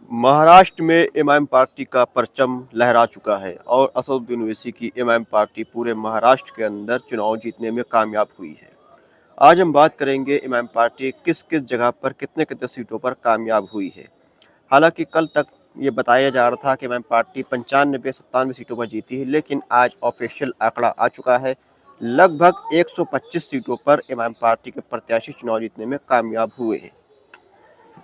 महाराष्ट्र में MIM party का परचम लहरा चुका है और असदुद्दीन ओवैसी की एमआईएम पार्टी पूरे महाराष्ट्र के अंदर चुनाव जीतने में कामयाब हुई है। आज हम बात करेंगे एमआईएम पार्टी किस किस जगह पर कितने कितने सीटों पर कामयाब हुई है। हालांकि कल तक ये बताया जा रहा था कि एमआईएम पार्टी 95-97 सीटों पर जीती है, लेकिन आज ऑफिशियल आंकड़ा आ चुका है। लगभग 125 सीटों पर एमआईएम पार्टी के प्रत्याशी चुनाव जीतने में कामयाब हुए हैं।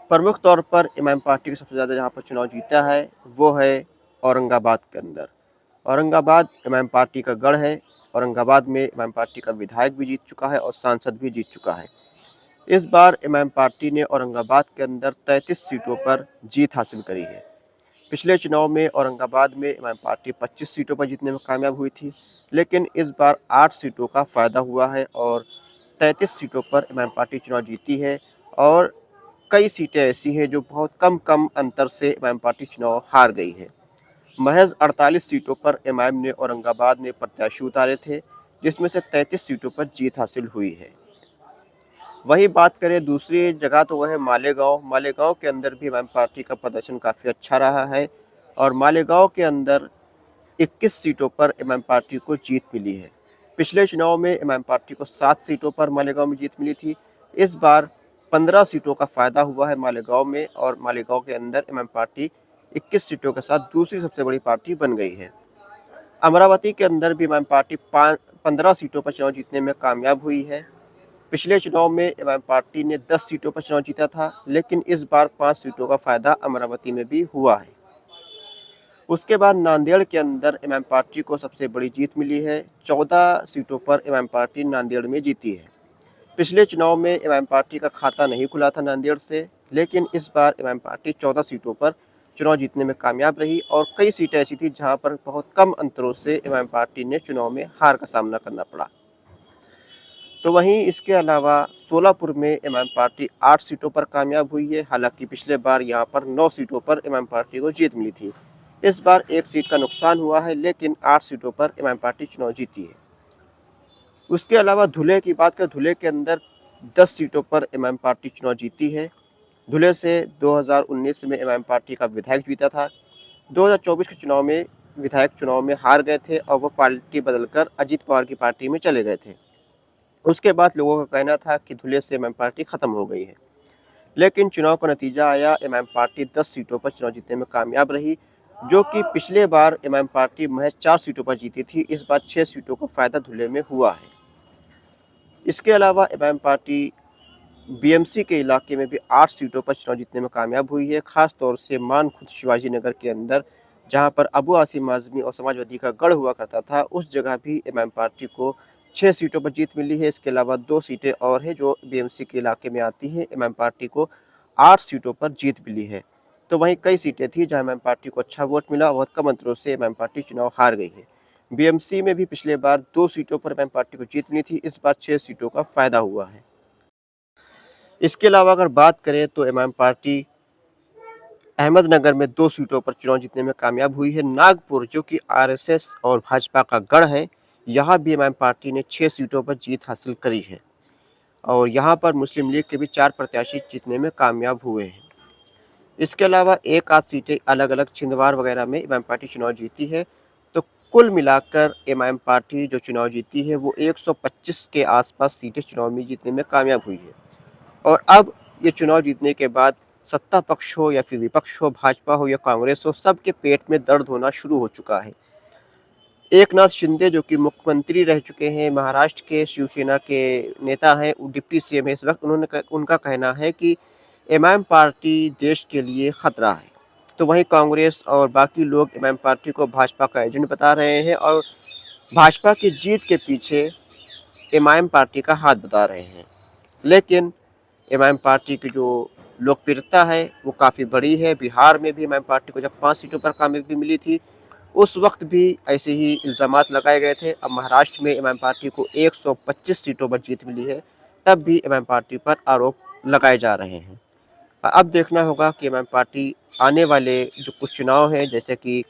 प्रमुख तौर पर इमाम पार्टी को सबसे ज़्यादा जहाँ पर चुनाव जीता है वो है औरंगाबाद के अंदर। औरंगाबाद इमाम पार्टी का गढ़ है। औरंगाबाद में इमाम पार्टी का विधायक भी जीत चुका है और सांसद भी जीत चुका है। इस बार इमाम पार्टी ने औरंगाबाद के अंदर 33 सीटों पर जीत हासिल करी है। पिछले चुनाव में औरंगाबाद में इमाम पार्टी 25 सीटों पर जीतने में कामयाब हुई थी, लेकिन इस बार 8 सीटों का फ़ायदा हुआ है और 33 सीटों पर इमाम पार्टी चुनाव जीती है। और कई सीटें ऐसी हैं जो बहुत कम कम अंतर से इमाम पार्टी चुनाव हार गई है। महज 48 सीटों पर इमाम ने औरंगाबाद में प्रत्याशी उतारे थे, जिसमें से 33 सीटों पर जीत हासिल हुई है। वही बात करें दूसरी जगह तो वह है मालेगांव। मालेगांव के अंदर भी इमाम पार्टी का प्रदर्शन काफ़ी अच्छा रहा है और मालेगांव के अंदर 21 सीटों पर इमाम पार्टी को जीत मिली है। पिछले चुनाव में इमाम पार्टी को 7 सीटों पर मालेगांव में जीत मिली थी। इस बार 15 सीटों का फ़ायदा हुआ है मालेगांव में और मालेगांव के अंदर इमाम पार्टी 21 सीटों के साथ दूसरी सबसे बड़ी पार्टी बन गई है। अमरावती के अंदर भी इमाम पार्टी 15 सीटों पर चुनाव जीतने में कामयाब हुई है। पिछले चुनाव में इमाम पार्टी ने 10 सीटों पर चुनाव जीता था, लेकिन इस बार 5 सीटों का फ़ायदा अमरावती में भी हुआ है। उसके बाद नांदेड़ के अंदर इमाम पार्टी को सबसे बड़ी जीत मिली है। 14 सीटों पर इमाम पार्टी नांदेड़ में जीती है। पिछले चुनाव में इमाम पार्टी का खाता नहीं खुला था नांदेड़ से, लेकिन इस बार इमाम पार्टी 14 सीटों पर चुनाव जीतने में कामयाब रही और कई सीटें ऐसी थी जहां पर बहुत कम अंतरों से इमाम पार्टी ने चुनाव में हार का सामना करना पड़ा। तो वहीं इसके अलावा सोलापुर में इमाम पार्टी 8 सीटों पर कामयाब हुई है। हालांकि पिछले बार यहां पर 9 सीटों पर इमाम पार्टी को जीत मिली थी। इस बार 1 सीट का नुकसान हुआ है, लेकिन 8 सीटों पर इमाम पार्टी चुनाव जीती है। उसके अलावा धुले की बात करें, धुले के अंदर 10 सीटों पर इमाम पार्टी चुनाव जीती है। धुले से 2019 में इमाम पार्टी का विधायक जीता था। 2024 के चुनाव में विधायक चुनाव में हार गए थे और वो पार्टी बदलकर अजीत पवार की पार्टी में चले गए थे। उसके बाद लोगों का कहना था कि धुले से इमाम पार्टी खत्म हो गई है, लेकिन चुनाव का नतीजा आया, इमाम पार्टी 10 सीटों पर चुनाव जीतने में कामयाब रही, जो कि पिछले बार इमाम पार्टी महज 4 सीटों पर जीती थी। इस बार 6 सीटों का फायदा धुले में हुआ है। इसके अलावा इमाम पार्टी बीएमसी के इलाके में भी 8 सीटों पर चुनाव जीतने में कामयाब हुई है। खास तौर से मान खुद शिवाजी नगर के अंदर, जहां पर अबू आसिम आजमी और समाजवादी का गढ़ हुआ करता था, उस जगह भी इमाम पार्टी को 6 सीटों पर जीत मिली है। इसके अलावा 2 सीटें और हैं जो बीएमसी के इलाके में आती हैं। इमाम पार्टी को 8 सीटों पर जीत मिली है। तो वहीं कई सीटें थी जहां इमाम पार्टी को अच्छा वोट मिला, बहुत कम अंतरों से इमाम पार्टी चुनाव हार गई है। बीएमसी में भी पिछले बार 2 सीटों पर इमाम पार्टी को जीत मिली थी, इस बार 6 सीटों का फायदा हुआ है। इसके अलावा अगर बात करें तो इमाम पार्टी अहमदनगर में 2 सीटों पर चुनाव जीतने में कामयाब हुई है। नागपुर, जो कि आरएसएस और भाजपा का गढ़ है, यहाँ भी इमाम पार्टी ने 6 सीटों पर जीत हासिल करी है और यहाँ पर मुस्लिम लीग के भी 4 प्रत्याशी जीतने में कामयाब हुए हैं। इसके अलावा एक आध सीटें अलग अलग छिंदवाड़ वगैरह में इमाम पार्टी चुनाव जीती है। तो कुल मिलाकर इमाम पार्टी जो चुनाव जीती है वो 125 के आसपास सीटें चुनाव में जीतने में कामयाब हुई है। और अब ये चुनाव जीतने के बाद सत्ता पक्ष हो या फिर विपक्ष हो, भाजपा हो या कांग्रेस हो, सबके पेट में दर्द होना शुरू हो चुका है। एकनाथ शिंदे, जो कि मुख्यमंत्री रह चुके हैं, महाराष्ट्र के शिवसेना के नेता हैं, डिप्टी सीएम है इस वक्त, उनका कहना है कि इमाम पार्टी देश के लिए खतरा है। तो वहीं कांग्रेस और बाकी लोग इमाम पार्टी को भाजपा का एजेंट बता रहे हैं और भाजपा की जीत के पीछे इमाम पार्टी का हाथ बता रहे हैं। लेकिन इमाम पार्टी की जो लोकप्रियता है वो काफ़ी बड़ी है। बिहार में भी इमाम पार्टी को जब 5 सीटों पर कामयाबी मिली थी, उस वक्त भी ऐसे ही इल्ज़ामात लगाए गए थे। अब महाराष्ट्र में इमाम पार्टी को 125 सीटों पर जीत मिली है, तब भी इमाम पार्टी पर आरोप लगाए जा रहे हैं। अब देखना होगा कि इमाम पार्टी आने वाले जो कुछ चुनाव हैं, जैसे कि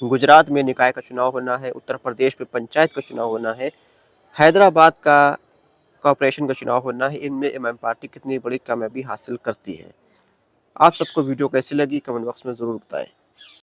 गुजरात में निकाय का चुनाव होना है, उत्तर प्रदेश में पंचायत का चुनाव होना है, हैदराबाद का कॉर्पोरेशन का चुनाव होना है, इनमें इमाम पार्टी कितनी बड़ी कामयाबी हासिल करती है। आप सबको वीडियो कैसी लगी कमेंट बॉक्स में ज़रूर बताएं।